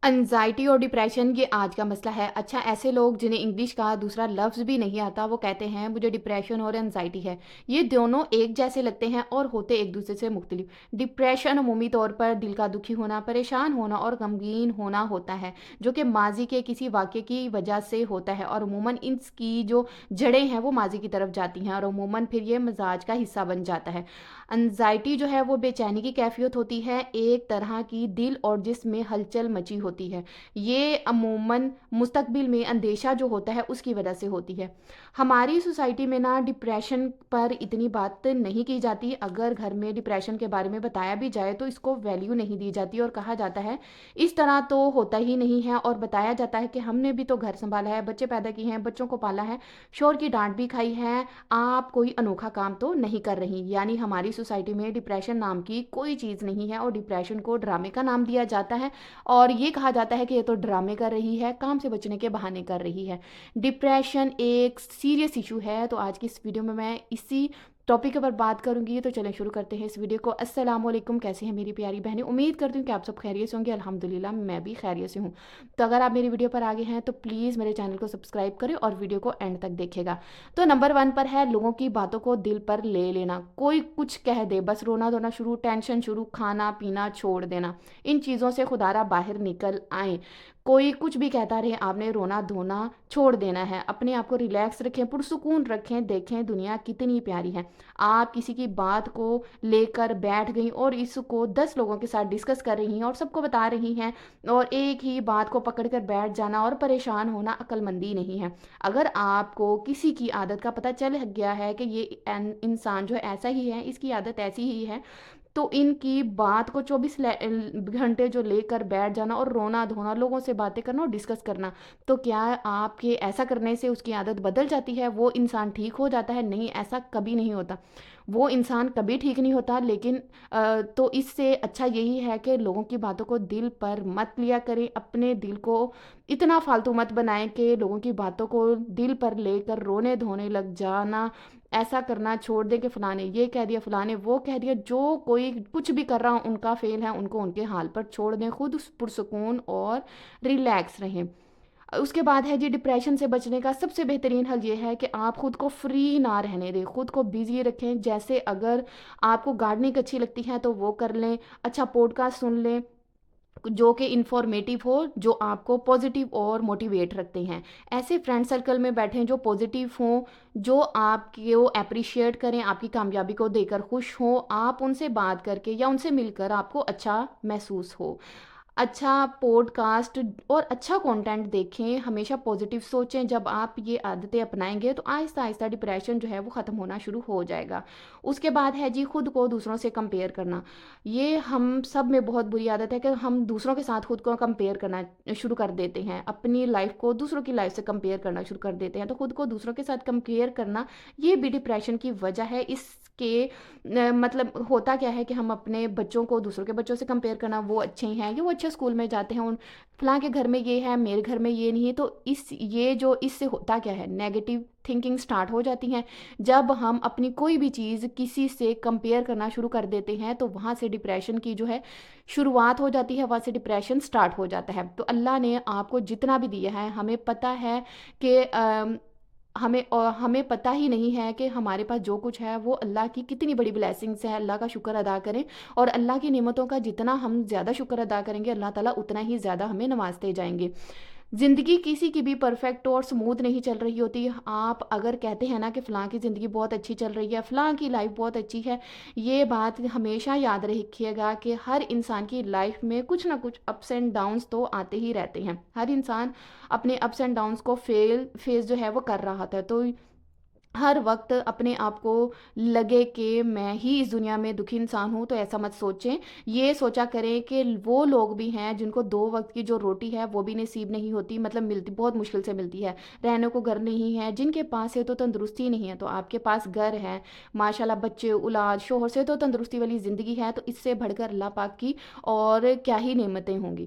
Anxiety اور depression یہ آج کا مسئلہ ہے۔ اچھا، ایسے لوگ جنہیں انگلش کا دوسرا لفظ بھی نہیں آتا وہ کہتے ہیں مجھے ڈپریشن اور انزائٹی ہے۔ یہ دونوں ایک جیسے لگتے ہیں اور ہوتے ایک دوسرے سے مختلف۔ ڈپریشن عمومی طور پر دل کا دکھی ہونا، پریشان ہونا اور غمگین ہونا ہوتا ہے، جو کہ ماضی کے کسی واقعے کی وجہ سے ہوتا ہے، اور عموماً اس کی جو جڑیں ہیں وہ ماضی کی طرف جاتی ہیں اور عموماً پھر یہ مزاج کا حصہ بن جاتا ہے۔ انزائٹی جو ہے وہ بے چینی کی کیفیت ہوتی ہے، ایک طرح کی دل اور جسم میں ہلچل مچی ہوتی ہے۔ یہ عموماً مستقبل میں اندیشہ جو ہوتا ہے اس کی وجہ سے ہوتی ہے۔ ہماری سوسائٹی میں نا ڈپریشن پر اتنی بات نہیں کی جاتی۔ اگر گھر میں ڈپریشن کے بارے میں بتایا بھی جائے تو اس کو ویلیو نہیں دی جاتی اور کہا جاتا ہے اس طرح تو ہوتا ہی نہیں ہے، اور بتایا جاتا ہے کہ ہم نے بھی تو گھر سنبھالا ہے، بچے پیدا کیے ہیں، بچوں کو پالا ہے، شوہر کی ڈانٹ بھی کھائی ہے، آپ کوئی انوکھا کام تو نہیں کر رہی۔ یعنی ہماری سوسائٹی میں ڈپریشن نام کی کوئی چیز نہیں ہے، اور ڈپریشن کو ڈرامے کا نام دیا جاتا ہے اور یہ کہا جاتا ہے کہ یہ تو ڈرامے کر رہی ہے، کام سے بچنے کے بہانے کر رہی ہے۔ ڈپریشن ایک سیریس ایشو ہے، تو آج کی اس ویڈیو میں اسی ٹاپک کے اوپر بات کروں گی۔ تو چلیں شروع کرتے ہیں اس ویڈیو کو۔ السلام علیکم، کیسے ہیں میری پیاری بہنیں؟ امید کرتی ہوں کہ آپ سب خیریت سے ہوں گے۔ الحمدللہ میں بھی خیریت سے ہوں۔ تو اگر آپ میری ویڈیو پر آگے ہیں تو پلیز میرے چینل کو سبسکرائب کریں اور ویڈیو کو اینڈ تک دیکھے گا۔ تو نمبر 1 پر ہے لوگوں کی باتوں کو دل پر لے لینا۔ کوئی کچھ کہہ دے بس رونا دھونا شروع، ٹینشن شروع، کھانا پینا چھوڑ دینا۔ ان چیزوں سے خدارہ باہر نکل آئیں۔ کوئی کچھ بھی کہتا رہے، آپ نے رونا دھونا چھوڑ دینا ہے۔ اپنے آپ کو ریلیکس رکھیں، پرسکون رکھیں، دیکھیں دنیا کتنی پیاری ہے۔ آپ کسی کی بات کو لے کر بیٹھ گئیں اور اس کو 10 لوگوں کے ساتھ ڈسکس کر رہی ہیں اور سب کو بتا رہی ہیں، اور ایک ہی بات کو پکڑ کر بیٹھ جانا اور پریشان ہونا عقل مندی نہیں ہے۔ اگر آپ کو کسی کی عادت کا پتہ چل گیا ہے کہ یہ انسان جو ہے ایسا ہی ہے، اس کی عادت ایسی ہی ہے، تو ان کی بات کو 24 گھنٹے جو لے کر بیٹھ جانا اور رونا دھونا، لوگوں سے باتیں کرنا اور ڈسکس کرنا، تو کیا آپ کے ایسا کرنے سے اس کی عادت بدل جاتی ہے، وہ انسان ٹھیک ہو جاتا ہے؟ نہیں، ایسا کبھی نہیں ہوتا، وہ انسان کبھی ٹھیک نہیں ہوتا۔ لیکن تو اس سے اچھا یہی ہے کہ لوگوں کی باتوں کو دل پر مت لیا کریں، اپنے دل کو اتنا فالتو مت بنائیں کہ لوگوں کی باتوں کو دل پر لے کر رونے دھونے لگ جانا، ایسا کرنا چھوڑ دیں کہ فلاں نے یہ کہہ دیا، فلاں نے وہ کہہ دیا۔ جو کوئی کچھ بھی کر رہا ہوں ان کا فیل ہے، ان کو ان کے حال پر چھوڑ دیں، خود پرسکون اور ریلیکس رہیں۔ اس کے بعد ہے جی ڈپریشن سے بچنے کا سب سے بہترین حل یہ ہے کہ آپ خود کو فری نہ رہنے دیں، خود کو بیزی رکھیں۔ جیسے اگر آپ کو گارڈننگ اچھی لگتی ہے تو وہ کر لیں، اچھا پوڈ کاسٹ سن لیں جو کہ انفارمیٹیو ہو، جو آپ کو پوزیٹیو اور موٹیویٹ رکھتے ہیں۔ ایسے فرینڈ سرکل میں بیٹھیں جو پوزیٹیو ہوں، جو آپ کو اپریشیٹ کریں، آپ کی کامیابی کو دے کر خوش ہوں، آپ ان سے بات کر کے یا ان سے مل کر آپ کو اچھا محسوس ہو۔ اچھا پوڈ کاسٹ اور اچھا کانٹینٹ دیکھیں، ہمیشہ پوزیٹیو سوچیں۔ جب آپ یہ عادتیں اپنائیں گے تو آہستہ آہستہ ڈپریشن جو ہے وہ ختم ہونا شروع ہو جائے گا۔ اس کے بعد ہے جی خود کو دوسروں سے کمپیئر کرنا۔ یہ ہم سب میں بہت بری عادت ہے کہ ہم دوسروں کے ساتھ خود کو کمپیئر کرنا شروع کر دیتے ہیں، اپنی لائف کو دوسروں کی لائف سے کمپیئر کرنا شروع کر دیتے ہیں۔ تو خود کو دوسروں کے ساتھ کمپیئر کرنا یہ بھی ڈپریشن کی وجہ ہے۔ اس کے مطلب ہوتا کیا ہے کہ ہم اپنے بچوں کو دوسروں کے بچوں سے کمپیئر کرنا، وہ اچھے ہیں، یہ وہ اچھے اسکول میں جاتے ہیں، فلاں کے گھر میں یہ ہے، میرے گھر میں یہ نہیں ہے، تو اس سے ہوتا کیا ہے، نیگیٹو تھنکنگ سٹارٹ ہو جاتی ہیں۔ جب ہم اپنی کوئی بھی چیز کسی سے کمپیئر کرنا شروع کر دیتے ہیں تو وہاں سے ڈپریشن کی جو ہے شروعات ہو جاتی ہے، وہاں سے ڈپریشن سٹارٹ ہو جاتا ہے۔ تو اللہ نے آپ کو جتنا بھی دیا ہے، ہمیں پتہ ہے کہ ہمیں پتہ ہی نہیں ہے کہ ہمارے پاس جو کچھ ہے وہ اللہ کی کتنی بڑی بلیسنگز ہے۔ اللہ کا شکر ادا کریں، اور اللہ کی نعمتوں کا جتنا ہم زیادہ شکر ادا کریں گے، اللہ تعالیٰ اتنا ہی زیادہ ہمیں نوازتے جائیں گے۔ زندگی کسی کی بھی پرفیکٹ اور سموتھ نہیں چل رہی ہوتی۔ آپ اگر کہتے ہیں نا کہ فلاں کی زندگی بہت اچھی چل رہی ہے، فلاں کی لائف بہت اچھی ہے، یہ بات ہمیشہ یاد رکھیے گا کہ ہر انسان کی لائف میں کچھ نہ کچھ اپس اینڈ ڈاؤنس تو آتے ہی رہتے ہیں۔ ہر انسان اپنے اپس اینڈ ڈاؤنس کو فیس جو ہے وہ کر رہا تھا، تو ہر وقت اپنے آپ کو لگے کہ میں ہی اس دنیا میں دکھی انسان ہوں، تو ایسا مت سوچیں۔ یہ سوچا کریں کہ وہ لوگ بھی ہیں جن کو 2 وقت کی جو روٹی ہے وہ بھی نصیب نہیں ہوتی، مطلب ملتی بہت مشکل سے ملتی ہے، رہنے کو گھر نہیں ہے، جن کے پاس ہے تو تندرستی نہیں ہے، تو آپ کے پاس گھر ہے، ماشاءاللہ بچے اولاد شوہر سے تو تندرستی والی زندگی ہے، تو اس سے بڑھ کر اللہ پاک کی اور کیا ہی نعمتیں ہوں گی۔